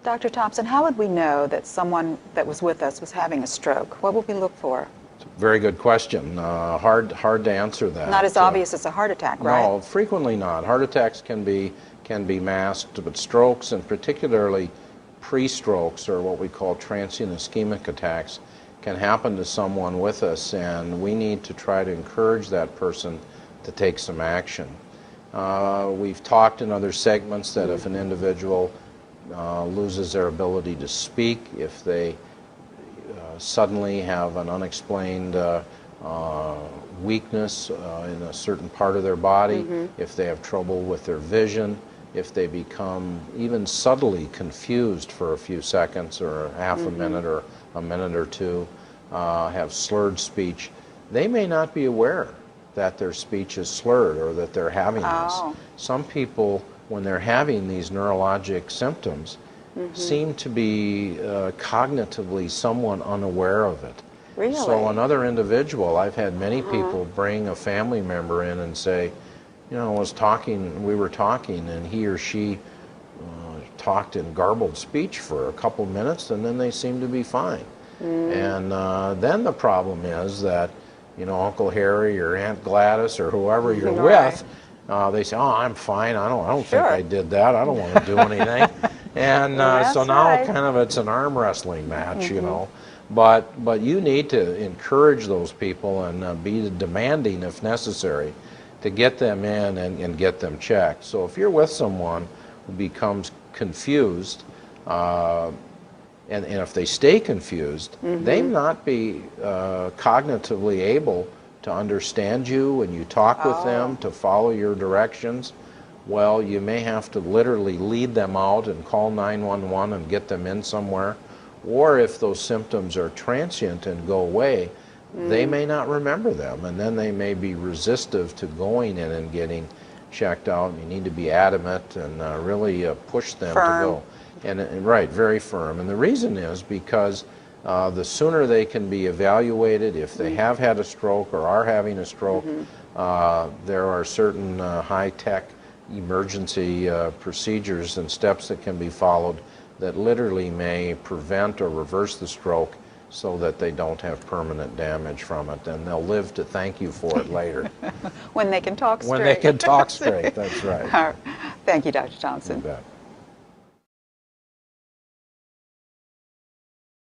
Dr. Thompson, how would we know that someone that was with us was having a stroke? What would we look for? Very good question. Hard to answer that. Not as obvious as a heart attack, right? No, frequently not. Heart attacks can be masked, but strokes, and particularly pre-strokes, or what we call transient ischemic attacks, can happen to someone with us, and we need to try to encourage that person to take some action. We've talked in other segments that if an individual loses their ability to speak, if they suddenly have an unexplained weakness in a certain part of their body, if they have trouble with their vision, if they become even subtly confused for a few seconds or half a minute or a minute or two, have slurred speech, they may not be aware that their speech is slurred or that they're having this. Some people, when they're having these neurologic symptoms, seem to be cognitively somewhat unaware of it. Really? So another individual, I've had many people bring a family member in and say, you know, we were talking, and he or she talked in garbled speech for a couple minutes, and then they seem to be fine. And then the problem is that, you know, Uncle Harry or Aunt Gladys or whoever you're with, they say, "Oh, I'm fine. I don't think I did that. I don't want to do anything." And so now kind of it's an arm wrestling match, you know. But you need to encourage those people and be demanding, if necessary, to get them in and get them checked. So if you're with someone who becomes confused, and if they stay confused, they may not be cognitively able to understand you when you talk with them, to follow your directions. Well, you may have to literally lead them out and call 911 and get them in somewhere. Or if those symptoms are transient and go away, they may not remember them, and then they may be resistive to going in and getting checked out. You need to be adamant and really push them to go. And right, very firm. And the reason is because the sooner they can be evaluated, if they have had a stroke or are having a stroke, there are certain high-tech emergency procedures and steps that can be followed that literally may prevent or reverse the stroke so that they don't have permanent damage from it, and they'll live to thank you for it later. When they can talk straight. When they can talk straight, that's right. Thank you, Dr. Thompson. You bet.